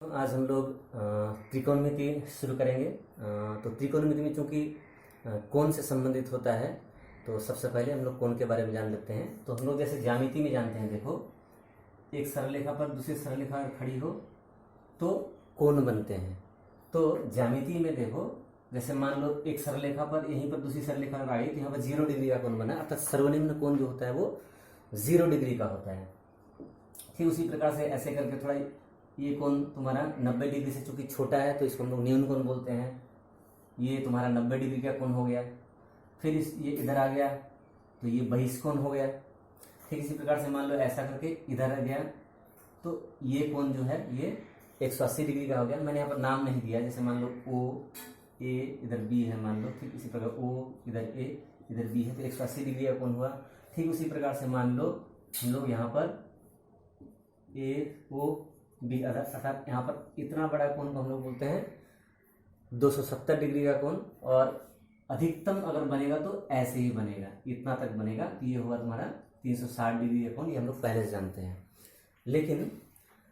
आज हम लोग त्रिकोणमिति शुरू करेंगे। तो त्रिकोणमिति में चूंकि कोण से संबंधित होता है तो सबसे पहले हम लोग कोण के बारे में जान लेते हैं। तो हम लोग जैसे ज्यामिति में जानते हैं, देखो एक सरल रेखा पर दूसरी सरल रेखा खड़ी हो तो कोण बनते हैं। तो ज्यामिति में देखो, जैसे मान लो एक सरल रेखा पर यहीं पर दूसरी सरल रेखा लगाई तो यहाँ पर 0 डिग्री का कोण बना, अर्थात सर्वनिम्न कोण जो होता है वो 0 डिग्री का होता है। ठीक उसी प्रकार से ऐसे करके थोड़ा ये कोण तुम्हारा 90 डिग्री से चूंकि छोटा है तो इसको हम लोग न्यून कोण बोलते हैं। ये तुम्हारा 90 डिग्री का कोण हो गया। फिर ये इधर आ गया तो ये बहिष्कोण हो गया। ठीक इसी प्रकार से मान लो ऐसा करके इधर आ गया तो ये कोण जो है ये 180 डिग्री का हो गया। मैंने यहाँ पर नाम नहीं दिया, जैसे मान लो ओ ए इधर बी है मान लो। ठीक इसी प्रकार ओ इधर ए इधर बी है तो 180 डिग्री का कोण हुआ। ठीक उसी प्रकार से मान लो हम लोग यहाँ पर ए ओ बी अर्थात यहाँ पर इतना बड़ा कोण को हम लोग बोलते हैं 270 डिग्री का कोण, और अधिकतम अगर बनेगा तो ऐसे ही बनेगा, इतना तक बनेगा। तो ये हुआ तुम्हारा 360 डिग्री का कोण, ये हम लोग पहले से जानते हैं। लेकिन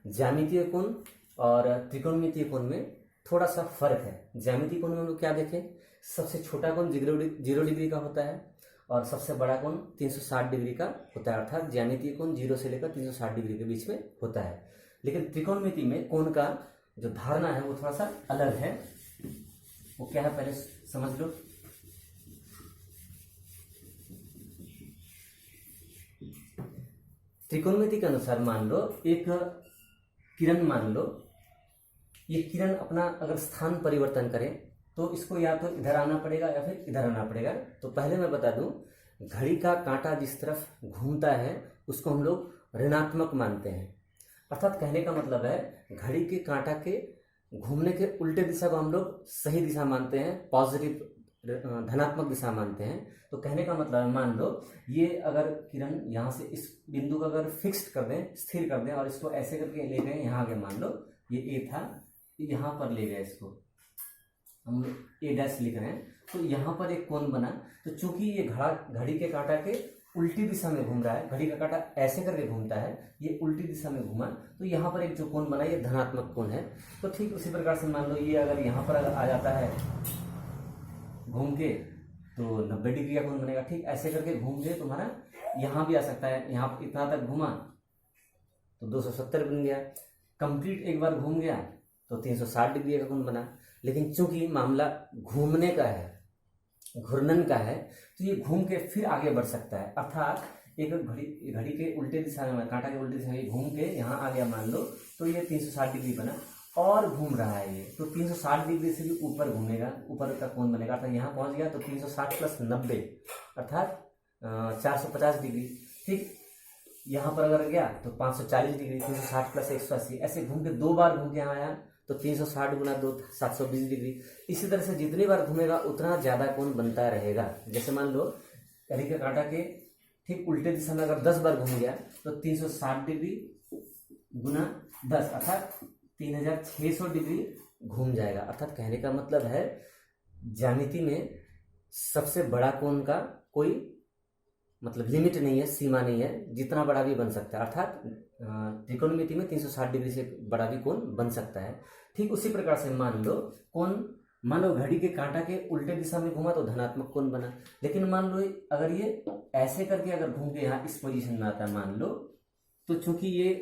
ज्यामितीय कोण और त्रिकोणमितीय कोण में थोड़ा सा फर्क है। ज्यामितीय कोण में हम लोग क्या देखें, सबसे छोटा कोण 0 डिग्री का होता है और सबसे बड़ा कोण 360 डिग्री का होता है। अर्थात ज्यामितीय कोण 0 से लेकर 360 डिग्री के बीच में होता है। लेकिन त्रिकोणमिति में कोण का जो धारणा है वो थोड़ा सा अलग है। वो क्या है पहले समझ लो। त्रिकोणमिति के अनुसार मान लो एक किरण, मान लो ये किरण अपना अगर स्थान परिवर्तन करे तो इसको या तो इधर आना पड़ेगा या फिर इधर आना पड़ेगा। तो पहले मैं बता दूं, घड़ी का कांटा जिस तरफ घूमता है उसको हम लोग ऋणात्मक मानते हैं। अर्थात कहने का मतलब है घड़ी के कांटा के घूमने के उल्टे दिशा को हम लोग सही दिशा मानते हैं, पॉजिटिव धनात्मक दिशा मानते हैं। तो कहने का मतलब है मान लो ये अगर किरण यहाँ से इस बिंदु को अगर फिक्स्ड कर दें, स्थिर कर दें और इसको ऐसे करके ले गए यहाँ आगे, मान लो ये ए था, यहाँ पर ले गए, इसको हम ए डैश लिख रहे हैं, तो यहाँ पर एक कोण बना। तो चूंकि ये घड़ी के कांटा के उल्टी दिशा में घूम रहा है, घड़ी का कांटा ऐसे करके घूमता है, ये उल्टी दिशा में घूमा तो यहाँ पर एक जो कोण बना ये धनात्मक कोण है। तो ठीक उसी प्रकार से मान लो ये अगर यहाँ पर अगर आ जाता है घूम के तो 90 डिग्री का कोण बनेगा। ठीक ऐसे करके घूम के तुम्हारा यहाँ भी आ सकता है, यहाँ इतना तक घूमा तो 270 बन गया। कंप्लीट एक बार घूम गया तो 360 डिग्री का कोण बना। लेकिन चूंकि मामला घूमने का है, घूर्णन का है, तो ये घूम के फिर आगे बढ़ सकता है। अर्थात एक घड़ी के उल्टे दिशा में, कांटा के उल्टे दिशा में घूम के यहाँ आ गया मान लो, तो ये 360 डिग्री बना और घूम रहा है ये, तो 360 डिग्री से भी ऊपर घूमेगा, ऊपर का कोण बनेगा। अर्थात यहाँ पहुंच गया तो 360 प्लस 90 अर्थात 450 डिग्री। ठीक यहाँ पर अगर गया तो 540 डिग्री, 360 प्लस 180, ऐसे घूम के 2 बार घूम के यहाँ आया तो 360 गुना 2 720 डिग्री। इसी तरह से जितनी बार घूमेगा उतना ज्यादा कोण बनता रहेगा। जैसे मान लो घड़ी के कांटा के ठीक उल्टे दिशा में अगर 10 बार घूम गया तो 360 डिग्री गुना 10 अर्थात 3600 डिग्री घूम जाएगा। अर्थात कहने का मतलब है ज्यामिति में सबसे बड़ा कोण का कोई मतलब लिमिट नहीं है, सीमा नहीं है, जितना बड़ा भी बन सकता है। अर्थात त्रिकोणमिति में 360 डिग्री से बड़ा भी कोण बन सकता है। ठीक उसी प्रकार से मान लो कोण, मान लो घड़ी के कांटा के उल्टे दिशा में घूमा तो धनात्मक कोण बना। लेकिन मान लो अगर ये ऐसे करके अगर घूम के यहाँ इस पोजीशन में आता है मान लो, तो चूंकि ये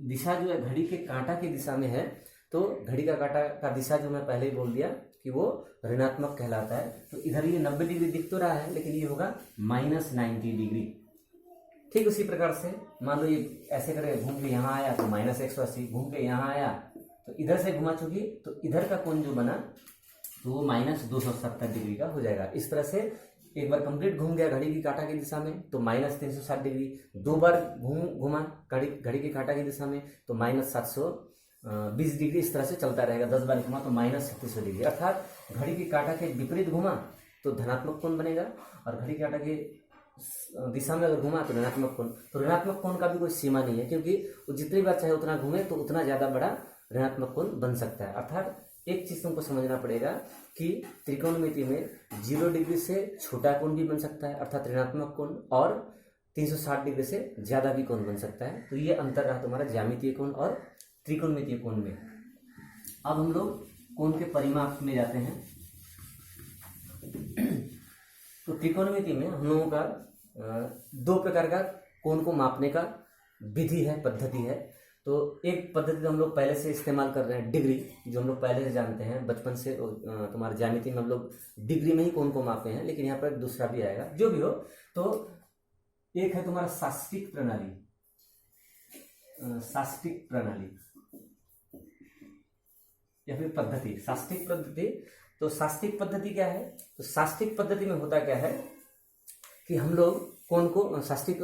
दिशा जो है घड़ी के कांटा की दिशा में है, तो घड़ी का कांटा का दिशा जो मैं पहले ही बोल दिया कि वो ऋणात्मक कहलाता है। तो इधर ये 90 डिग्री दिख तो रहा है लेकिन ये होगा -90 डिग्री। ठीक उसी प्रकार से मान लो ये ऐसे करके घूम के यहाँ आया तो -180, घूम के यहाँ आया तो इधर से घुमा चुकी तो इधर का कोण जो बना तो वो -270 डिग्री का हो जाएगा। इस तरह से एक बार कंप्लीट घूम गया घड़ी की कांटा की दिशा में तो -360 डिग्री, 2 बार घुमा घड़ी की कांटा की दिशा में तो -720 डिग्री। इस तरह से चलता रहेगा। 10 बार घुमा तो -3600 डिग्री। अर्थात घड़ी की कांटा के विपरीत घुमा तो धनात्मक कोण बनेगा और घड़ी की कांटा के दिशा में अगर घुमा तो ऋणात्मक कोण। तो ऋणात्मक कोण का भी कोई सीमा नहीं है, क्योंकि वो जितनी बार चाहे उतना घूमे तो उतना ज्यादा बड़ा ऋणात्मक कोण बन सकता है। अर्थात एक चीज तुमको समझना पड़ेगा कि त्रिकोणमिति में 0 डिग्री से छोटा कोण भी बन सकता है अर्थात ऋणात्मक कोण, और 360 डिग्री से ज्यादा भी कोण बन सकता है। तो ये अंतर रहा तुम्हारा ज्यामितीय कोण और त्रिकोणमितीय कोण में। अब हम लोग कोण के परिमाप में जाते हैं। तो त्रिकोणमिति में हम लोगों का दो प्रकार का कोण को मापने का विधि है, पद्धति है। तो एक पद्धति तो हम लोग पहले से इस्तेमाल कर रहे हैं, डिग्री, जो हम लोग पहले से जानते हैं बचपन से। तुम्हारे ज्यामिति में हम लोग डिग्री में ही कोण को मापते हैं, लेकिन यहाँ पर दूसरा भी आएगा, जो भी हो। तो एक है तुम्हारा शास्त्रीय प्रणाली, शास्त्रीय प्रणाली या फिर पद्धति, शास्त्रीय पद्धति। तो शास्त्रीय पद्धति क्या है? तो शास्त्रीय पद्धति में होता क्या है कि हम लोग कोण को, शास्त्रीय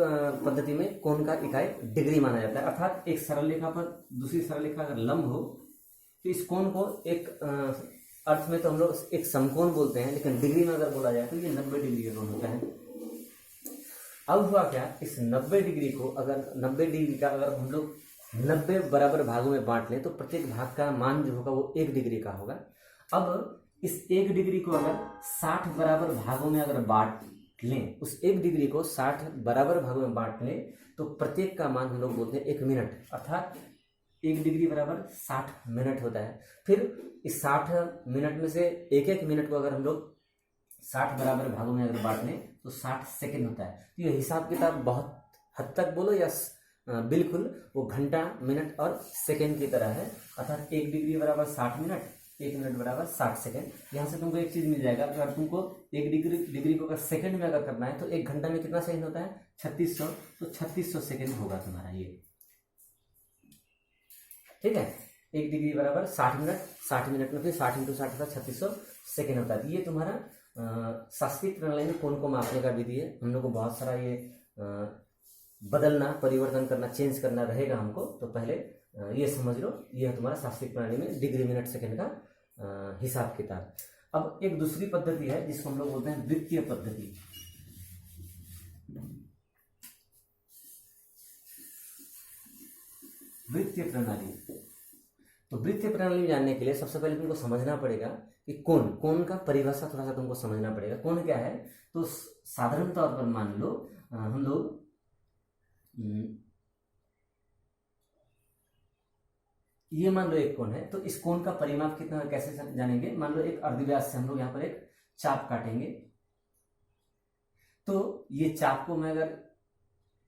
पद्धति में कोण का इकाई डिग्री माना जाता है। अर्थात एक सरल रेखा पर दूसरी सरल रेखा अगर लंब हो तो इस कोण को एक अर्थ में तो हम लोग एक समकोण बोलते हैं, लेकिन डिग्री में अगर बोला जाए तो ये 90 डिग्री का कोण होता है। अब हुआ क्या, इस 90 डिग्री को अगर 90 डिग्री का अगर हम लोग 90 बराबर भागों में बांट लें तो प्रत्येक भाग का मान जो होगा वो 1 डिग्री का होगा। अब इस 1 डिग्री को अगर 60 बराबर भागों में अगर बांट लें, उस 1 डिग्री को 60 बराबर भागों में बांट लें तो प्रत्येक का मान हम लोग बोलते हैं 1 मिनट, अर्थात 1 डिग्री बराबर 60 मिनट होता है। फिर इस 60 मिनट में से एक एक मिनट को अगर हम लोग 60 बराबर भागों में अगर बांट लें तो 60 सेकंड होता है। तो ये हिसाब किताब बहुत हद तक बोलो या बिल्कुल वो घंटा, मिनट और सेकंड की तरह है। अर्थात 1 डिग्री बराबर 60 मिनट, 1 मिनट बराबर 60 सेकंड। यहाँ से तुमको एक चीज मिल जाएगा, अगर तुमको 1 डिग्री को अगर सेकंड में अगर करना है तो 1 घंटा में कितना सेकंड होता है? 3600। तो 3600 सेकंड होगा तुम्हारा ये, ठीक है। 1 डिग्री बराबर 60 मिनट, 60 मिनट में फिर 60 × 60 का 3600 सेकंड होता है। ये तुम्हारा शास्त्रीय प्रणाली में कोण को मापने का विधि है। हम लोग को बहुत सारा ये बदलना, परिवर्तन करना, चेंज करना रहेगा हमको। तो पहले ये समझ लो, ये है तुम्हारा शास्त्रीय प्रणाली में डिग्री, मिनट, सेकंड का हिसाब किताब। अब एक दूसरी पद्धति है जिसको हम लोग बोलते हैं वृत्तीय पद्धति। वृत्तीय प्रणाली। तो वृत्तीय प्रणाली में जानने के लिए सबसे पहले तुमको समझना पड़ेगा कि कोण का परिभाषा थोड़ा सा तुमको समझना पड़ेगा। कोण क्या है? तो साधारण तौर पर मान लो हम लोग ये मान लो एक कोण है, तो इस कोण का परिमाप कितना कैसे जानेंगे? मान लो एक अर्धव्यास से हम लोग यहाँ पर एक चाप काटेंगे, तो ये चाप को मैं अगर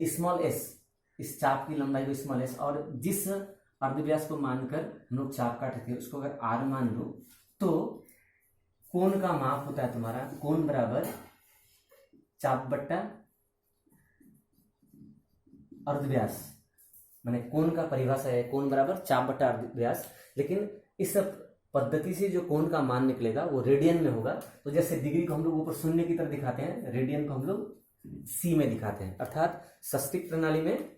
स्मॉल एस, इस चाप की लंबाई को स्मॉल एस, और जिस अर्धव्यास को मानकर हम लोग चाप काटे थे उसको अगर आर मान लो, तो कोण का माप होता है तुम्हारा कोण बराबर चाप बट्टा अर्धव्यास। माने कोण का परिभाषा है कोण बराबर चाप बट्टा अर्धव्यास। लेकिन इस पद्धति से जो कोण का मान निकलेगा वो रेडियन में होगा। तो जैसे डिग्री को हम लोग ऊपर शून्य की तरफ दिखाते हैं, रेडियन को हम लोग सी में दिखाते हैं। अर्थात शास्त्रीय प्रणाली में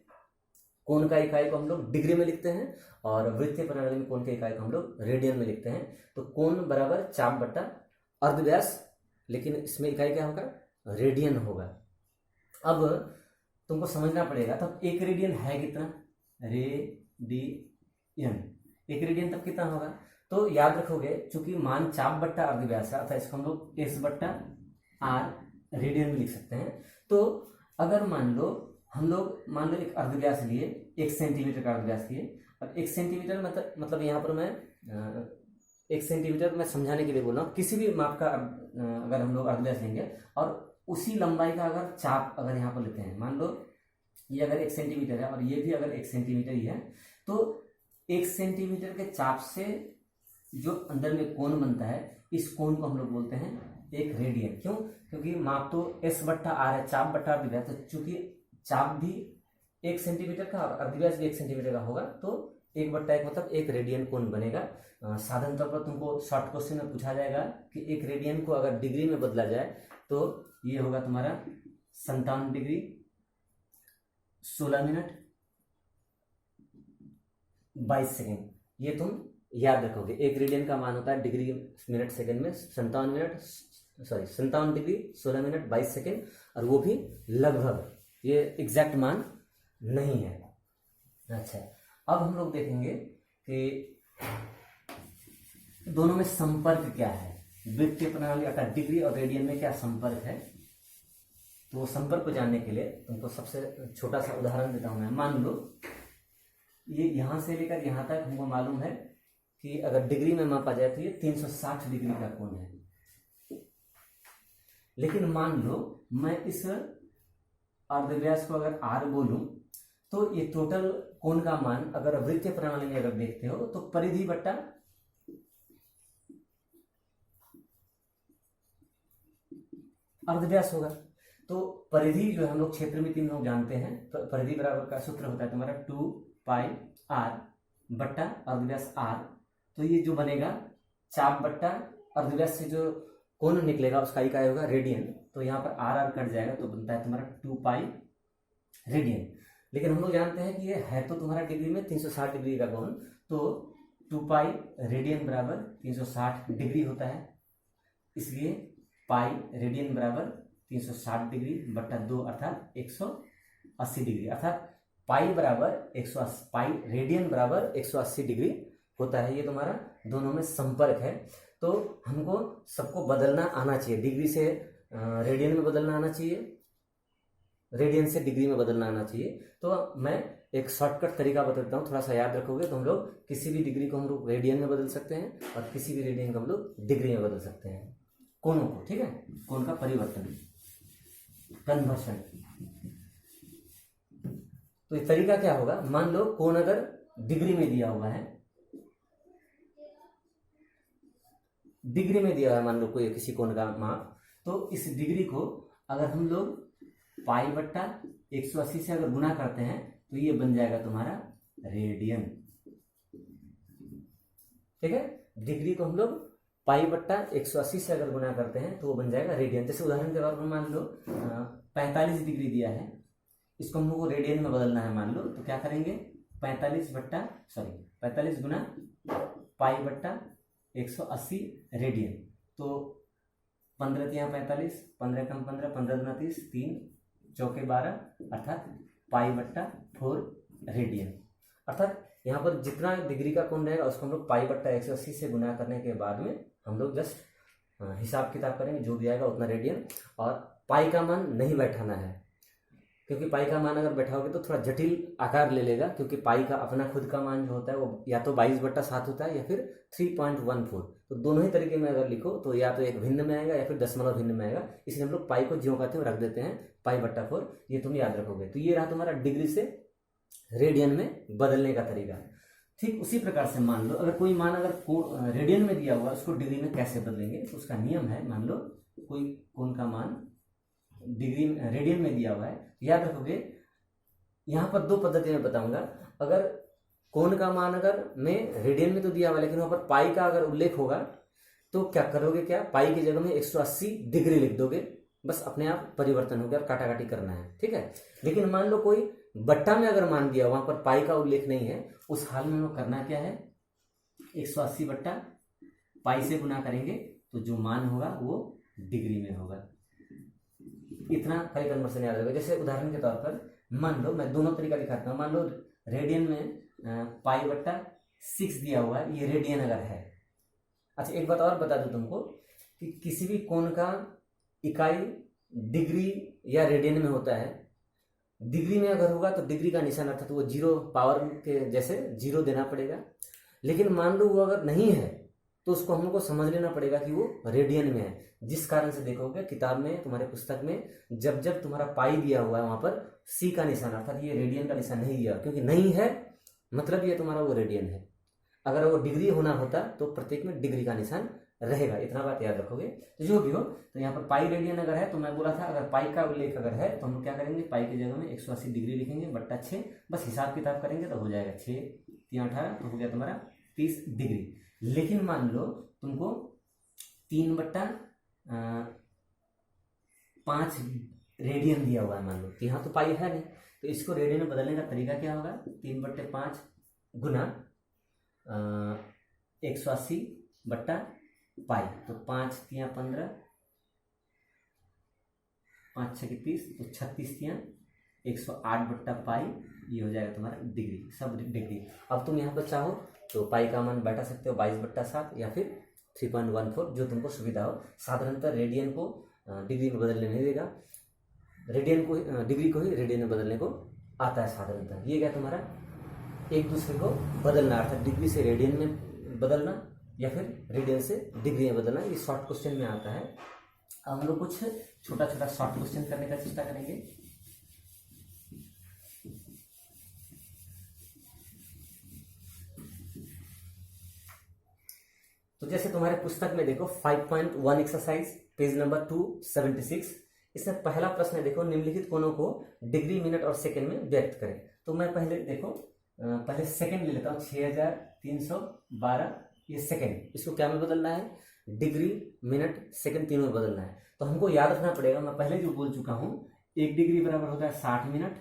कोण का इकाई को हम लोग डिग्री में लिखते हैं और वृत्तीय प्रणाली में कोण के इकाई को हम लोग रेडियन में लिखते हैं। तो कोण बराबर चाप बट्टा अर्धव्यास, लेकिन इसमें इकाई क्या होगा? रेडियन होगा। अब तुमको समझना पड़ेगा, तब एक रेडियन है कितना? रेडियन, एक रेडियन तब कितना होगा? तो याद रखोगे, चूंकि मान चाप बट्टा अर्धव्यास है, अर्थात इसको हम लोग एस बट्टा आर रेडियन में लिख सकते हैं। तो अगर मान लो हम लोग मान लो एक अर्धव्यास लिए, 1 सेंटीमीटर का अर्धव्यास लिए, और 1 सेंटीमीटर मतलब यहाँ पर मैं 1 सेंटीमीटर मैं समझाने के लिए बोल रहा हूँ। किसी भी माप का अगर हम लोग अर्धव्यास लेंगे और उसी लंबाई का अगर चाप अगर यहाँ पर लेते हैं, मान लो ये अगर 1 सेंटीमीटर है और ये भी अगर 1 सेंटीमीटर ही है, तो 1 सेंटीमीटर के चाप से जो अंदर में कोण बनता है, इस कोण को हम लोग बोलते हैं एक रेडियन। क्यों? क्योंकि माप तो एस बट्टा आर है, चाप बट्टा अर्धव्यास। तो चूंकि चाप भी 1 सेंटीमीटर का और अर्धव्यास भी 1 सेंटीमीटर का होगा, तो 1/1 मतलब 1 रेडियन कोण बनेगा। साधारण तौर पर तुमको शॉर्ट क्वेश्चन में पूछा जाएगा कि 1 रेडियन को अगर डिग्री में बदला जाए तो ये होगा तुम्हारा 57 डिग्री 16 मिनट 22 सेकेंड। ये तुम याद रखोगे। 1 रेडियन का मान होता है डिग्री मिनट सेकंड में 57 डिग्री 16 मिनट 22 सेकेंड, और वो भी लगभग, ये एग्जैक्ट मान नहीं है। अच्छा, अब हम लोग देखेंगे कि दोनों में संपर्क क्या है। वृत्तीय प्रणाली अर्थात डिग्री और रेडियन में क्या संपर्क है, तो वो संपर्क को जानने के लिए तुमको सबसे छोटा सा उदाहरण देता हूं मैं। मान लो ये यहां से लेकर यहां तक हमको मालूम है कि अगर डिग्री में मापा जाए तो ये 360 डिग्री का कोण है। लेकिन मान लो मैं इस अर्धव्यास को अगर r बोलूं तो ये टोटल कोण का मान अगर वृत्तीय प्रणाली में अगर देखते हो तो परिधि बट्टा अर्धव्यास होगा। तो परिधि जो है हम लोग क्षेत्र में 3 लोग जानते हैं, तो परिधि बराबर का सूत्र होता है तुम्हारा 2 पाई r बट्टा अर्धव्यास r। तो ये जो बनेगा चाप बट्टा अर्धव्यास से जो कोण निकलेगा उसका इकाई होगा रेडियन। तो यहाँ पर r कट जाएगा तो बनता है तुम्हारा 2 पाई रेडियन। लेकिन हम लोग जानते हैं कि ये है तो तुम्हारा डिग्री में 360 डिग्री का कोण, तो 2 पाई रेडियन बराबर 360 डिग्री होता है। इसलिए पाई रेडियन बराबर 360 डिग्री बट्टा 2 अर्थात 180 डिग्री, अर्थात पाई बराबर 180, पाई रेडियन बराबर 180 डिग्री होता है। ये तुम्हारा दोनों में संपर्क है। तो हमको सबको बदलना आना चाहिए, डिग्री से रेडियन में बदलना आना चाहिए, रेडियन से डिग्री में बदलना आना चाहिए। तो मैं एक शॉर्टकट तरीका बताता हूँ, थोड़ा सा याद रखोगे तो हम लोग किसी भी डिग्री को हम लोग रेडियन में बदल सकते हैं और किसी भी रेडियन को हम लोग डिग्री में बदल सकते हैं, कोणों को, ठीक है, कोण का परिवर्तन, कन्वर्शन। तो इस तरीका क्या होगा, मान लो कोण अगर डिग्री में दिया हुआ है, डिग्री में दिया हुआ है मान लो कोई किसी कोण का माप, तो इस डिग्री को अगर हम लोग पाई बट्टा 180 से अगर गुना करते हैं तो ये बन जाएगा तुम्हारा रेडियन, ठीक है। डिग्री को हम लोग पाई बट्टा 180 से अगर गुना करते हैं तो वो बन जाएगा रेडियन। जैसे उदाहरण के तौर पर मान लो 45 डिग्री दिया है, इसको हम लोग को रेडियन में बदलना है मान लो, तो क्या करेंगे 45 गुना पाई बट्टा 180 रेडियन। तो 15 तिया 45, 15 कम 15, 15 गुना 30, 3 चौके 12 अर्थात पाई बट्टा 4 रेडियन। अर्थात यहाँ पर जितना डिग्री का कोण रहेगा उसको हम लोग पाई बट्टा 180 से गुना करने के बाद में हम लोग जस्ट हिसाब किताब करेंगे, जो भी आएगा उतना रेडियन। और पाई का मान नहीं बैठाना है, क्योंकि पाई का मान अगर बैठाओगे तो थोड़ा जटिल आकार ले लेगा, क्योंकि पाई का अपना खुद का मान जो होता है वो या तो 22/7 होता है या फिर 3.14। तो दोनों ही तरीके में अगर लिखो तो या तो एक भिन्न में आएगा या फिर दशमलव भिन्न में आएगा, इसलिए हम लोग पाई को ज्यों का त्यों रख देते हैं पाई/4। ये तुम याद रखोगे। तो ये रहा तुम्हारा डिग्री से रेडियन में बदलने का तरीका। ठीक उसी प्रकार से मान लो अगर कोई मान अगर रेडियन में दिया हुआ उसको डिग्री में कैसे बदलेंगे, तो उसका नियम है, मान लो कोई कोण का मान डिग्री रेडियन में दिया हुआ है, याद रखोगे यहाँ पर 2 पद्धति में बताऊंगा। अगर कोण का मान अगर में रेडियन में तो दिया हुआ लेकिन वहां पर पाई का अगर उल्लेख होगा तो क्या करोगे, क्या पाई की जगह में 180 डिग्री लिख दोगे, बस अपने आप परिवर्तन हो गया, काटाकाटी करना है, ठीक है। लेकिन मान लो कोई बट्टा में अगर मान दिया वहां पर पाई का उल्लेख नहीं है, उस हाल में हम लोग करना क्या है 180 बट्टा पाई से गुना करेंगे तो जो मान होगा वो डिग्री में होगा। इतना खाली कन्वर्सन याद रखो। जैसे उदाहरण के तौर पर मान लो मैं दोनों तरीका दिखाता हूँ। मान लो रेडियन में पाई बट्टा 6 दिया हुआ है, ये रेडियन अगर है। अच्छा एक बात और बता दूं तुमको कि किसी भी कोण का इकाई डिग्री या रेडियन में होता है। डिग्री में अगर होगा तो डिग्री का निशान अर्थात वो 0 पावर के जैसे 0 देना पड़ेगा। लेकिन मान लो वो अगर नहीं है तो उसको हम लोग को समझ लेना पड़ेगा कि वो रेडियन में है। जिस कारण से देखोगे किताब में तुम्हारे पुस्तक में जब जब तुम्हारा पाई दिया हुआ है वहां पर सी का निशान अर्थात ये रेडियन का निशान नहीं दिया, क्योंकि नहीं है मतलब ये तुम्हारा वो रेडियन है। अगर वो डिग्री होना होता तो प्रत्येक में डिग्री का निशान रहेगा, इतना बात याद रखोगे। तो जो भी हो, तो यहाँ पर पाई रेडियन अगर है तो मैं बोला था अगर पाई का उल्लेख अगर है तो हम लोग क्या करेंगे पाई की जगह में 180 डिग्री लिखेंगे बट्टा 6, बस हिसाब किताब करेंगे तो हो जाएगा 6 3 18 तो हो गया तुम्हारा 30 डिग्री। लेकिन मान लो तुमको 3/5 रेडियन दिया हुआ है मान लो, यहाँ तो पाई है नहीं, तो इसको रेडियन में बदलने का तरीका क्या होगा 3/5 गुना 180 बट्टा पाई, तो 5 तिया 15, 5 6 30, तो 36 तिया 108 बट्टा पाई, ये हो जाएगा तुम्हारा डिग्री, सब डिग्री। अब तुम यहाँ पर चाहो तो पाई का मान बैठा सकते हो 22/7 या फिर 3.14, जो तुमको सुविधा हो। साधारणतः रेडियन को डिग्री में बदलने नहीं देगा, रेडियन को डिग्री को ही रेडियन में बदलने को आता है साधारणतः। ये क्या तुम्हारा एक दूसरे को बदलना, अर्थात डिग्री से रेडियन में बदलना या फिर रेडियन से डिग्री में बदलना, ये शॉर्ट क्वेश्चन में आता है। अब हम लोग कुछ छोटा छोटा शॉर्ट क्वेश्चन करने का चेष्टा करेंगे। तो जैसे तुम्हारे पुस्तक में देखो 5.1 एक्सरसाइज पेज नंबर 276, इसमें पहला प्रश्न है, देखो निम्नलिखित कोणों को डिग्री, मिनट और सेकंड में व्यक्त करें। तो मैं पहले देखो पहले सेकंड ले लेता हूँ, 6312 ये सेकंड, इसको क्या में बदलना है, डिग्री, मिनट, सेकंड तीनों में बदलना है। तो हमको याद रखना पड़ेगा, मैं पहले जो बोल चुका हूँ, 1 डिग्री बराबर होता है 60 मिनट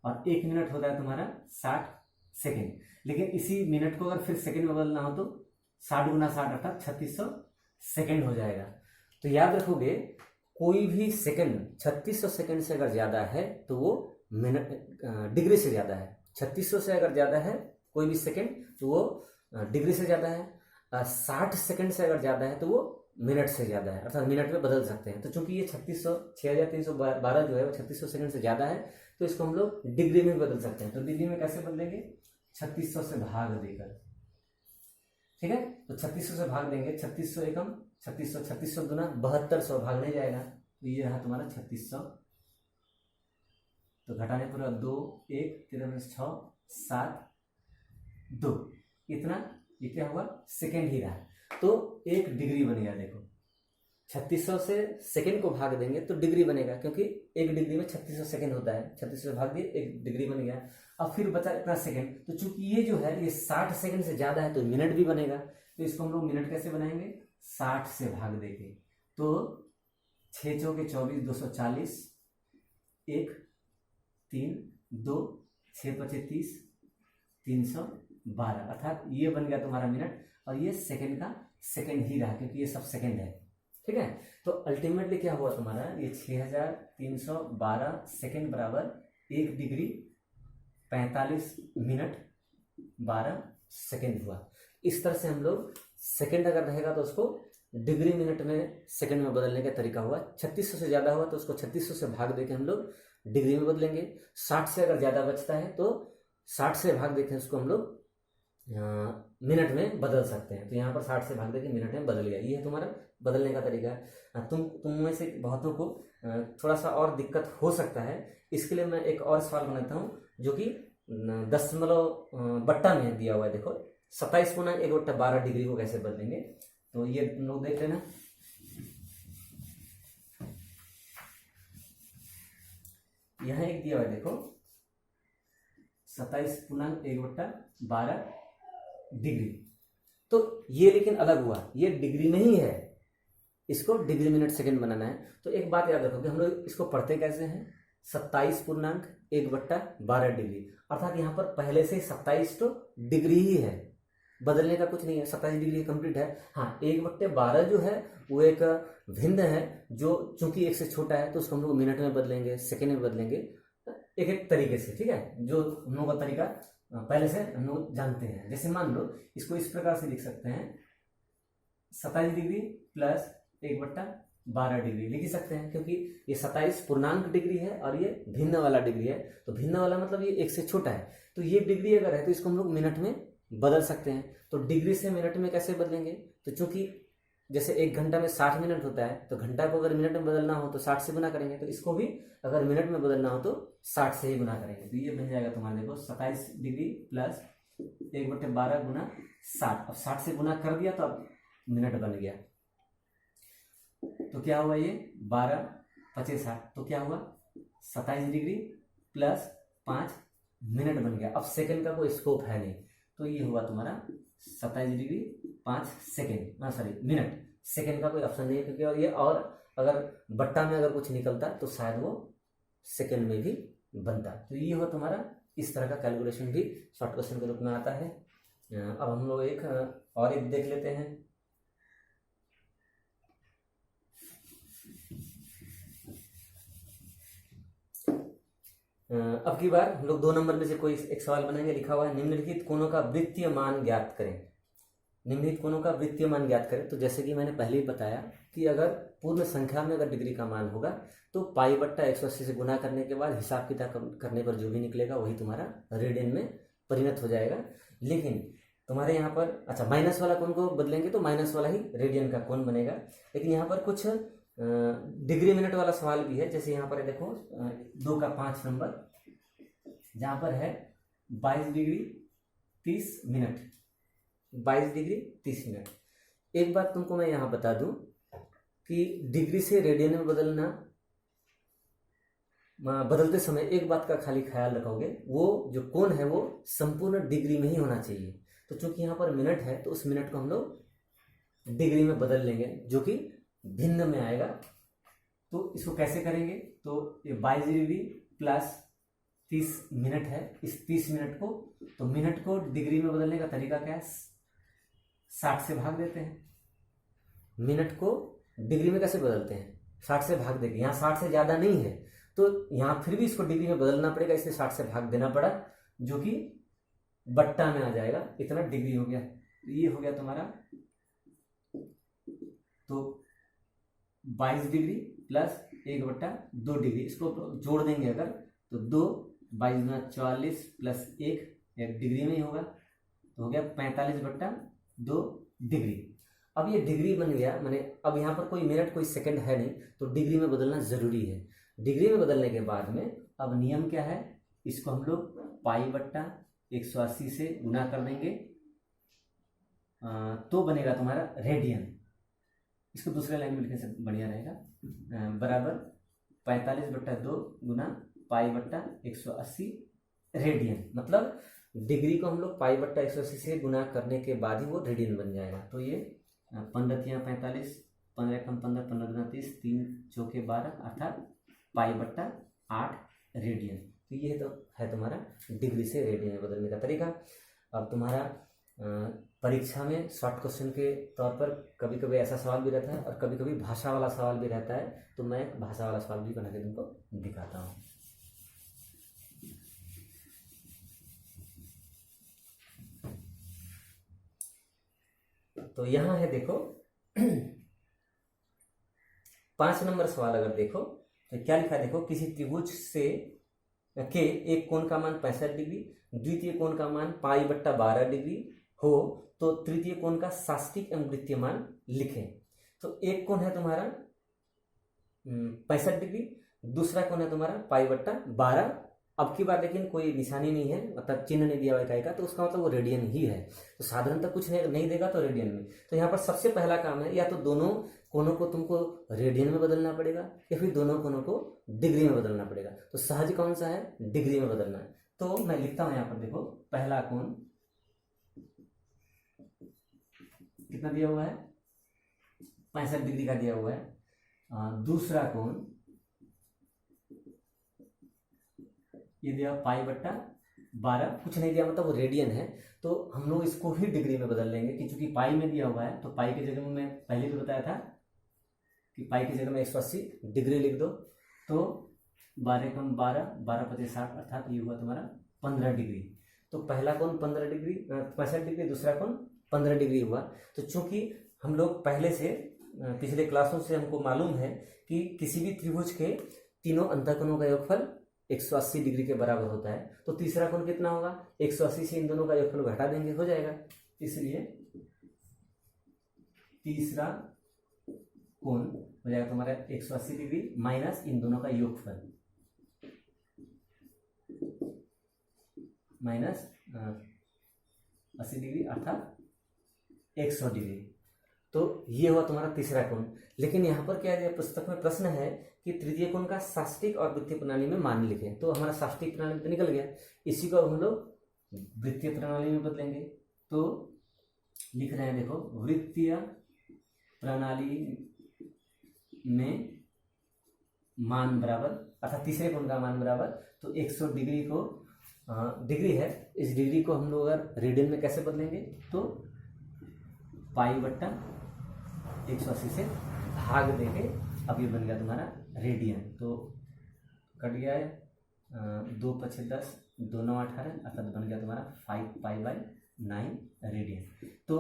और 1 मिनट होता है तुम्हारा 60 सेकेंड। लेकिन इसी मिनट को अगर फिर सेकेंड में बदलना हो तो 60 गुना 60 अर्थात 3600 सेकेंड हो जाएगा। तो याद रखोगे, कोई भी सेकेंड 3600 सेकेंड से अगर ज्यादा है तो वो मिनट डिग्री से ज्यादा है। 3600 से अगर ज्यादा है कोई भी सेकेंड तो वो डिग्री से ज्यादा है। 60 सेकेंड से अगर ज्यादा है तो वो मिनट से ज्यादा है, अर्थात मिनट में बदल सकते हैं। तो चूंकि ये 6312 जो है वो 3600 सेकेंड से ज्यादा है, तो इसको हम लोग डिग्री में बदल सकते हैं। तो डिग्री में कैसे बदलेंगे, 3600 से भाग देकर, ठीक है। तो 3600 से भाग देंगे, 3600 एकम 3600, 3600 गुना 7200, भाग नहीं जाएगा, तो ये रहा तुम्हारा 3600। तो घटाने पूरा 2 1 3 6 7 2, इतना, ये क्या हुआ, सेकेंड ही रहा। तो 1 डिग्री बन गया। देखो 3600 से सेकेंड को भाग देंगे तो डिग्री बनेगा, क्योंकि 1 डिग्री में 3600 सेकेंड होता है। 3600 से भाग दिए, 1 डिग्री बन गया। अब फिर बचा इतना सेकेंड, तो चूंकि ये जो है ये 60 सेकेंड से ज्यादा है तो मिनट भी बनेगा। तो इसको हम लोग मिनट कैसे बनाएंगे, 60 से भाग देंगे। तो 6 चौके 24, 240, 1 3 2 6 पचे 30, 312, अर्थात ये बन गया तुम्हारा मिनट और ये सेकेंड का सेकेंड ही रहा, क्योंकि ये सब सेकेंड है, ठीक है। तो अल्टीमेटली क्या हुआ तुम्हारा, ये 6312 सेकेंड बराबर 1 डिग्री 45 मिनट 12 सेकेंड हुआ। इस तरह से हम लोग सेकेंड अगर रहेगा तो उसको डिग्री मिनट में सेकेंड में बदलने का तरीका हुआ। 3600 से ज्यादा हुआ तो उसको 3600 से भाग देके हम लोग डिग्री में बदलेंगे। 60 से अगर ज्यादा बचता है तो 60 से भाग देके उसको हम लोग मिनट में बदल सकते हैं। तो यहाँ पर 60 से भाग देके मिनट में बदल गया। ये है तुम्हारा बदलने का तरीका। तुम में से बहुतों को थोड़ा सा और दिक्कत हो सकता है, इसके लिए मैं एक और सवाल बनाता हूँ जो कि दशमलव बट्टा में दिया हुआ है। देखो 27/1/12 डिग्री को कैसे बदलेंगे, तो ये तुम लोग देख लेना। यहाँ एक दिया हुआ है, देखो 27/1/12 डिग्री। तो ये लेकिन अलग हुआ, ये डिग्री में ही है, इसको डिग्री मिनट सेकंड बनाना है। तो एक बात याद रखो कि हम लोग इसको पढ़ते कैसे हैं, 27/1/12 डिग्री, अर्थात यहाँ पर पहले से 27 तो डिग्री ही है, बदलने का कुछ नहीं है, 27 डिग्री कंप्लीट है। हाँ 1/12 जो है वो एक भिन्न है, जो चूंकि 1 से छोटा है तो उसको हम लोग मिनट में बदलेंगे, सेकेंड में बदलेंगे, एक एक तरीके से, ठीक है। जो हम लोग का तरीका पहले से हम लोग जानते हैं। जैसे मान लो इसको इस प्रकार से लिख सकते हैं, 27 डिग्री प्लस 1/12 डिग्री लिख सकते हैं, क्योंकि ये 27 पूर्णांक डिग्री है और ये भिन्न वाला डिग्री है। तो भिन्न वाला मतलब ये 1 से छोटा है, तो ये डिग्री अगर है तो इसको हम लोग मिनट में बदल सकते हैं। तो डिग्री से मिनट में कैसे बदलेंगे, तो चूंकि जैसे 1 घंटा में 60 मिनट होता है, तो घंटा को अगर मिनट में बदलना हो तो 60 से गुना करेंगे, तो इसको भी अगर मिनट में बदलना हो तो 60 से ही गुना करेंगे। तो ये बन जाएगा तुम्हारे, देखो 27 डिग्री प्लस 1/12 गुना 60। अब 60 से गुना कर दिया तो अब मिनट बन गया। तो क्या हुआ, ये 12 25 60, तो क्या हुआ 27 डिग्री प्लस 5 मिनट बन गया। अब सेकंड का कोई स्कोप है नहीं, तो ये हुआ तुम्हारा 27 degree 5 second, sorry minute. Second का कोई ऑप्शन नहीं है, क्योंकि और ये और अगर बट्टा में अगर कुछ निकलता तो शायद वो सेकेंड में भी बनता। तो ये हुआ तुम्हारा, इस तरह का कैलकुलेशन भी शॉर्ट क्वेश्चन के रूप में आता है। अब हम लोग एक देख लेते हैं। अब की बार हम लोग 2 नंबर में से कोई एक सवाल बनाएंगे। लिखा हुआ है निम्नलिखित कोणों का वृत्तीय मान ज्ञात करें। निम्नलिखित कोणों का वृत्तीय मान ज्ञात करें। तो जैसे कि मैंने पहले ही बताया कि अगर पूर्ण संख्या में अगर डिग्री का मान होगा तो π/180 से गुना करने के बाद हिसाब किताब करने पर जो भी निकलेगा वही तुम्हारा रेडियन में परिणत हो जाएगा। लेकिन तुम्हारे यहाँ पर अच्छा माइनस वाला कोण को बदलेंगे तो माइनस वाला ही रेडियन का कोण बनेगा। लेकिन यहाँ पर कुछ डिग्री मिनट वाला सवाल भी है। जैसे यहाँ पर है देखो 2 का 5 नंबर, जहाँ पर है 22 डिग्री 30 मिनट, 22 डिग्री 30 मिनट। एक बात तुमको मैं यहाँ बता दूं कि डिग्री से रेडियन में बदलते समय एक बात का खाली ख्याल रखोगे, वो जो कोण है वो संपूर्ण डिग्री में ही होना चाहिए। तो चूंकि यहाँ पर मिनट है तो उस मिनट को हम लोग डिग्री में बदल लेंगे, जो कि भिन्न में आएगा। तो इसको कैसे करेंगे, तो ये 22 डिग्री प्लस 30 मिनट है, इस 30 मिनट को, तो मिनट को डिग्री में बदलने का तरीका क्या है, 60 से भाग देते हैं। मिनट को डिग्री में कैसे बदलते हैं, 60 से भाग देंगे। यहाँ 60 से ज़्यादा नहीं है तो यहाँ फिर भी इसको डिग्री में बदलना पड़ेगा, इसलिए 60 से भाग देना पड़ा, जो कि बट्टा में आ जाएगा। इतना डिग्री हो गया, ये हो गया तुम्हारा। तो 22 डिग्री प्लस 1/2 डिग्री, इसको जोड़ देंगे अगर तो 2, 22 गुना 44 प्लस 1 डिग्री में ही होगा, तो हो गया 45/2 डिग्री। अब ये डिग्री बन गया, मैंने अब यहाँ पर कोई मिनट कोई सेकंड है नहीं, तो डिग्री में बदलना जरूरी है। डिग्री में बदलने के बाद में अब नियम क्या है, इसको हम लोग π/180 से गुना कर देंगे, तो बनेगा तुम्हारा रेडियन। इसको दूसरे लाइन में लिखने से बढ़िया रहेगा, बराबर 45/2 गुना π/180 रेडियन। मतलब डिग्री को हम लोग π/180 से गुना करने के बाद ही वो रेडियन बन जाएगा। तो ये 15×45, 15×15, 15×30, 3 चौके 12, अर्थात π/8 रेडियन। तो ये तो है तुम्हारा डिग्री से रेडियन में बदलने का तरीका। अब तुम्हारा परीक्षा में शॉर्ट क्वेश्चन के तौर पर कभी कभी ऐसा सवाल भी रहता है और कभी कभी भाषा वाला सवाल भी रहता है, तो मैं भाषा वाला सवाल भी बना के तुमको दिखाता हूँ। तो यहाँ है देखो 5 नंबर सवाल अगर देखो तो क्या लिखा है, देखो किसी त्रिभुज से के एक कोण का मान 65 डिग्री, द्वितीय कोण का मान π/12 डिग्री हो तो तृतीय कोण का साष्टिक एवं वृत्तीय मान लिखें। तो एक कोण है तुम्हारा 65 डिग्री, दूसरा कोण है तुम्हारा π/12। अब की बार लेकिन कोई निशानी नहीं है, मतलब चिन्ह नहीं दिया हुआ इकाई का, तो उसका मतलब वो रेडियन ही है। तो साधारणतः कुछ नहीं देगा तो रेडियन में। तो यहाँ पर सबसे पहला काम है, या तो दोनों कोणों को तुमको रेडियन में बदलना पड़ेगा या फिर दोनों कोणों को डिग्री में बदलना पड़ेगा। तो सहज कौन सा है, डिग्री में बदलना है। तो मैं लिखता हूं यहाँ पर, देखो पहला कोण कितना दिया हुआ है, 65 डिग्री का दिया हुआ है। दूसरा कोण ये दिया π/12, कुछ नहीं दिया मतलब वो रेडियन है। तो हम लोग इसको ही डिग्री में बदल लेंगे कि चूंकि पाई में दिया हुआ है, तो पाई की जगह में मैं पहले भी बताया था कि पाई की जगह में 180 डिग्री लिख दो। तो 12×12, 12×5 अर्थात ये हुआ तुम्हारा 15 डिग्री। तो पहला कोण 15 डिग्री 65 डिग्री, दूसरा कोण 15 डिग्री हुआ। तो चूंकि हम लोग पहले से पिछले क्लासों से हमको मालूम है कि किसी भी त्रिभुज के तीनों अंतःकोणों का योगफल 180 डिग्री के बराबर होता है, तो तीसरा कोण कितना होगा, 180 से इन दोनों का योगफल घटा देंगे, हो जाएगा। इसलिए तीसरा कोण हो जाएगा तुम्हारा 180 डिग्री माइनस इन दोनों का योगफल माइनस 80 डिग्री अर्थात 100 डिग्री। तो ये हुआ तुम्हारा तीसरा कोण। लेकिन यहाँ पर क्या है, पुस्तक में प्रश्न है कि तृतीय कोण का साष्टिक और वृत्तीय प्रणाली में मान लिखें। तो हमारा साष्टिक प्रणाली तो निकल गया, इसी को हम लोग वृत्तीय प्रणाली में बदलेंगे। तो लिख रहे हैं देखो, वृत्तीय प्रणाली में मान बराबर अर्थात तीसरे कोण का मान बराबर, तो 100 डिग्री को डिग्री है, इस डिग्री को हम लोग अगर रेडियन में कैसे बदलेंगे, तो π/180 से भाग देंगे। अब ये बन गया तुम्हारा रेडियन। तो कट गया है 2×5=10, 2×9=18 अर्थात बन गया तुम्हारा 5π/9 रेडियन। तो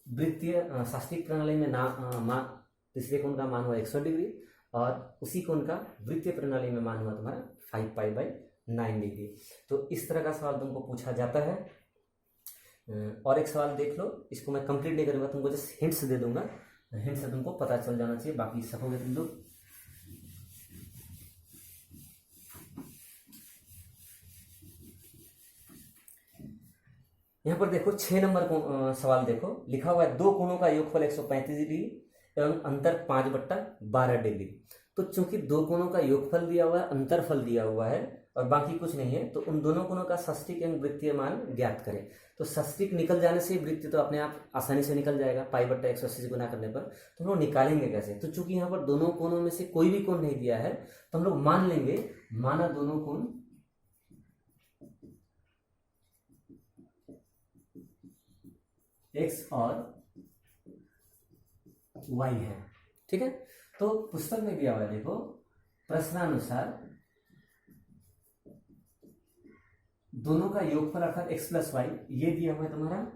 वृत्तीय साष्टिक प्रणाली में तीसरे कोण का मान हुआ 100 डिग्री और उसी कोण का वृत्तीय प्रणाली में मान हुआ तुम्हारा 5π/9 डिग्री। तो इस तरह का सवाल तुमको पूछा जाता है। और एक सवाल देख लो, इसको मैं कंप्लीट नहीं करूँगा, तुमको जस्ट हिंट्स दे दूंगा, हिंट से तुमको पता चल जाना चाहिए, बाकी सकोगे तुम लोग। यहाँ पर देखो 6 नंबर को सवाल देखो, लिखा हुआ है दो कोणों का योगफल 135 डिग्री एवं अंतर 5/12 डिग्री। तो चूंकि दो कोणों का योगफल दिया हुआ है, अंतरफल दिया हुआ है और बाकी कुछ नहीं है, तो उन दोनों कोणों का षष्टिक एवं वृत्तीय मान ज्ञात करें। तो षष्टिक निकल जाने से वृत्तीय तो अपने आप आसानी से निकल जाएगा, π/180 से गुना करने पर। तो हम लोग निकालेंगे कैसे? तो चूंकि यहाँ पर दोनों कोणों में से कोई भी कोण नहीं दिया है, तो हम लोग मान लेंगे, माना दोनों कोण x और y है, ठीक है। तो पुस्तक में दिया हुआ है, देखो प्रश्नानुसार दोनों का योगफल अर्थात x प्लस वाई, ये दिया हुआ है तुम्हारा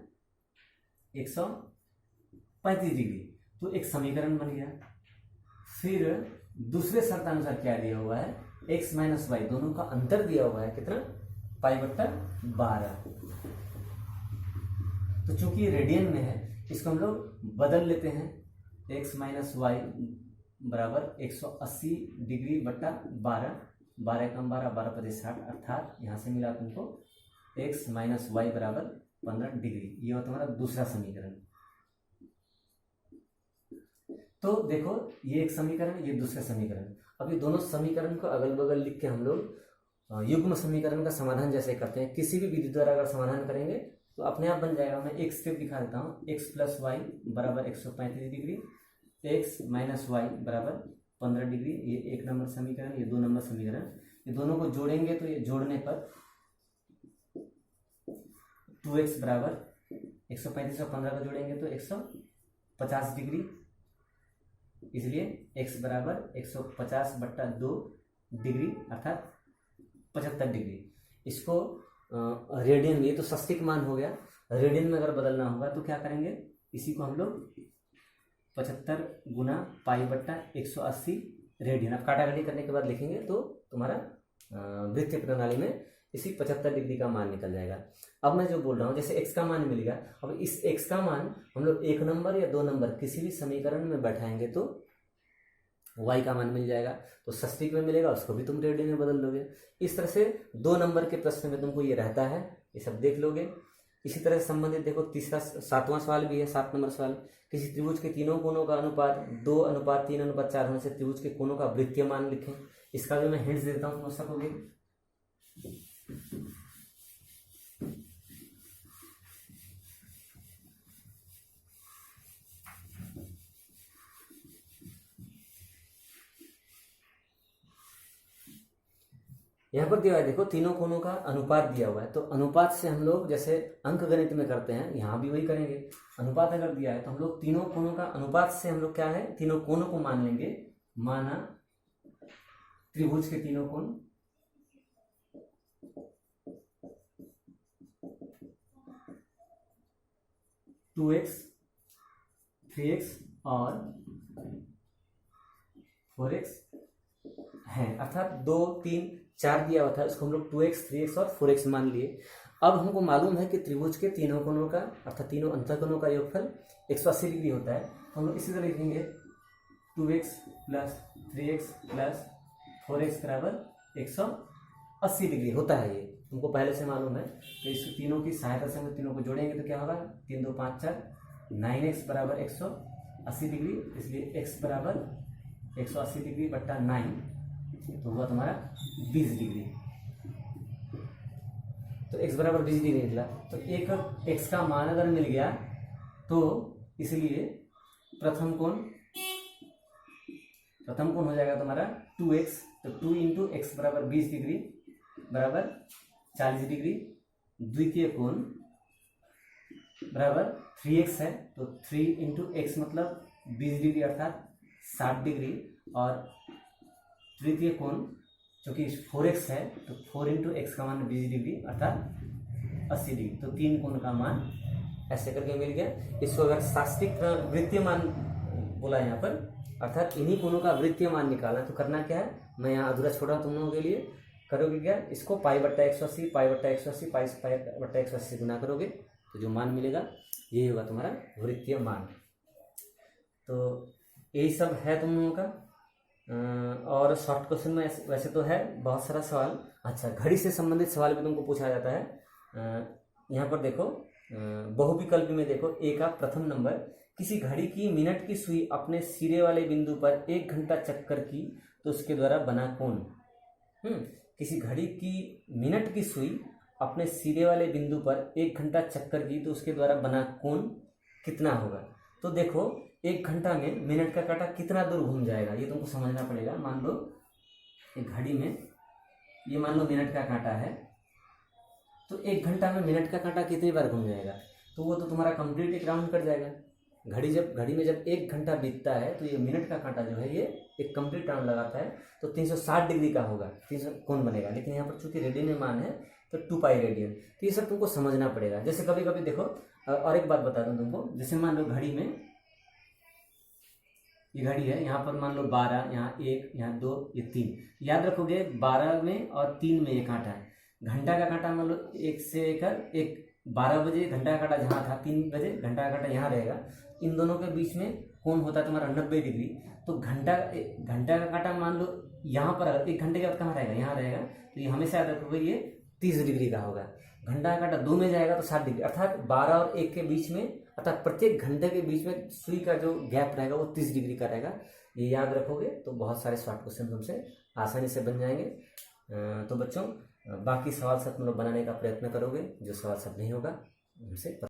135 डिग्री, तो एक समीकरण बन गया। फिर दूसरे शर्तानुसार क्या दिया हुआ है, x माइनस वाई, दोनों का अंतर दिया हुआ है कितना, π/12। तो चूंकि रेडियन में है, इसको हम लोग बदल लेते हैं, x माइनस वाई बराबर 180 डिग्री बट्टा 12, 12 कम 12, 12×5 = 60, अर्थात यहाँ से मिला तुमको x माइनस वाई बराबर 15 डिग्री। ये हो तुम्हारा दूसरा समीकरण। तो देखो ये एक समीकरण, ये दूसरा समीकरण। अब ये दोनों समीकरण को अगल बगल लिख के हम लोग युग्म समीकरण का समाधान जैसे करते हैं, किसी भी विधि द्वारा अगर समाधान करेंगे तो अपने आप बन जाएगा। मैं एक स्टेप दिखा देता हूँ, x प्लस वाई बराबर 135 डिग्री, x माइनस वाई बराबर 15 डिग्री, ये 1 नंबर समीकरण, ये 2 नंबर समीकरण। ये दोनों को जोड़ेंगे तो ये जोड़ने पर 2x बराबर 135 और 15 को जोड़ेंगे तो 150 डिग्री, इसलिए x बराबर 150/2 डिग्री अर्थात 75 डिग्री। इसको रेडियन में, ये तो षष्टिक मान हो गया, रेडियन में अगर बदलना होगा तो क्या करेंगे, इसी को हम लोग 75 गुना π/180 रेडियन, अब काटाकाटी करने के बाद लिखेंगे तो तुम्हारा वृत्तीय प्रणाली में इसी 75 डिग्री का मान निकल जाएगा। अब मैं जो बोल रहा हूँ, जैसे x का मान मिल गया, अब इस x का मान हम लोग 1 नंबर या 2 नंबर किसी भी समीकरण में बैठाएंगे तो y का मान मिल जाएगा। तो षष्टिक में मिलेगा, उसको भी तुम रेडियन में बदल दोगे। इस तरह से 2 नंबर के प्रश्न में तुमको ये रहता है, ये सब देख लोगे। इसी तरह से संबंधित देखो तीसरा 7वां सवाल भी है, 7 नंबर सवाल, किसी त्रिभुज के तीनों कोणों का अनुपात 2:3:4 होने से त्रिभुज के कोणों का वृत्तीय मान लिखें। इसका भी मैं हिंट्स देता हूँ, समझ सकोगे। यहाँ पर दिया हुआ है, देखो तीनों कोणों का अनुपात दिया हुआ है। तो अनुपात से हम लोग जैसे अंक गणित में करते हैं, यहाँ भी वही करेंगे। अनुपात अगर दिया है तो हम लोग तीनों कोणों का अनुपात से हम लोग क्या है, तीनों कोणों को मान लेंगे। माना त्रिभुज के तीनों कोण टू एक्स, 3x और 4x है, अर्थात 2, 3, 4 दिया हुआ था, उसको हम लोग 2x, 3x और 4x मान लिए। अब हमको मालूम है कि त्रिभुज के तीनों कोणों का अर्थात तीनों अंतःकोणों का योगफल 180 डिग्री होता है। हम लोग इसी तरह लिखेंगे 2x plus 3x plus 4x बराबर 180 डिग्री होता है। ये तुमको पहले से मालूम है। तो इस तीनों की सहायता से हम तीनों को जोड़ेंगे तो क्या होगा, 3, 2, 5, 4, 9x बराबर 180 डिग्री, इसलिए x बराबर 180 डिग्री बट्टा 9, तो हुआ तुम्हारा 20 डिग्री। तो x बराबर 20 डिग्री निकला। तो एक x का मान अगर मिल गया तो इसलिए प्रथम कोण हो जाएगा तुम्हारा 2x, तो 2 इंटू एक्स बराबर 20 डिग्री बराबर 40 डिग्री। द्वितीय कोण बराबर 3x है, तो 3 इंटू एक्स मतलब 20 डिग्री अर्थात 60 डिग्री। और तृतीय कोण चूंकि 4x है तो 4 इंटू एक्स का मान 20 डिग्री अर्थात 80 डिग्री। तो 3 कोण का मान ऐसे करके मिल गया। इसको अगर शास्त्रिक वृत्तीय मान बोला यहाँ पर, अर्थात इन्हीं कोणों का वृत्तीय मान निकालना, तो करना क्या है, मैं यहाँ अधूरा छोड़ा तुम लोगों के लिए। करोगे क्या, इसको π/180 से गुना करोगे तो जो मान मिलेगा यही होगा तुम्हारा वृत्तीय मान। तो यही सब है तुम लोगों का। और शॉर्ट क्वेश्चन में वैसे तो है बहुत सारा सवाल। अच्छा, घड़ी से संबंधित सवाल भी तुमको पूछा जाता है। यहाँ पर देखो, बहुविकल्प में देखो, ए का प्रथम नंबर, किसी घड़ी की मिनट की सुई अपने सिरे वाले बिंदु पर 1 घंटा चक्कर की तो उसके द्वारा बना कोण। किसी घड़ी की मिनट की सुई अपने सिरे वाले बिंदु पर 1 घंटा चक्कर की तो उसके द्वारा बना कोण कितना होगा। तो देखो 1 घंटा में मिनट का कांटा कितना दूर घूम जाएगा ये तुमको समझना पड़ेगा। मान लो एक घड़ी में ये मान लो मिनट का कांटा है, तो 1 घंटा में मिनट का कांटा कितनी बार घूम जाएगा, तो वो तो तुम्हारा कंप्लीट एक राउंड कट जाएगा। घड़ी में जब 1 घंटा बीतता है तो ये मिनट का कांटा जो है ये एक कंप्लीट राउंड लगाता है, तो 360 डिग्री का होगा, 300 कोण बनेगा। लेकिन यहाँ पर चूंकि रेडियन में मान है तो 2 पाई रेडियन, तो ये सब तुमको समझना पड़ेगा। जैसे कभी कभी देखो, और एक बात बता दूं तुमको, जैसे मान लो घड़ी में ये घड़ी है, यहाँ पर मान लो 12, यहाँ 1, यहाँ 2, ये 3, याद रखोगे 12 में और 3 में ये कांटा है। घंटा का कांटा मान लो 1 से लेकर 12 बजे घंटा का कांटा जहाँ था, 3 बजे घंटा का कांटा यहाँ रहेगा। इन दोनों के बीच में कोण होता है तुम्हारा 90 डिग्री। तो घंटा का कांटा मान लो यहाँ पर 1 घंटे के बाद कहाँ रहेगा, यहाँ रहेगा, तो ये हमेशा याद रखोगे ये 30 डिग्री का होगा। घंटा का कांटा 2 में जाएगा तो 60 डिग्री, अर्थात 12 और 1 के बीच में, अर्थात प्रत्येक घंटे के बीच में सुई का जो गैप रहेगा वो 30 डिग्री का रहेगा। ये याद रखोगे तो बहुत सारे शॉर्ट क्वेश्चन तुमसे आसानी से बन जाएंगे। तो बच्चों, बाकी सवाल सब तुम लोग बनाने का प्रयत्न करोगे, जो सवाल सब नहीं होगा हमसे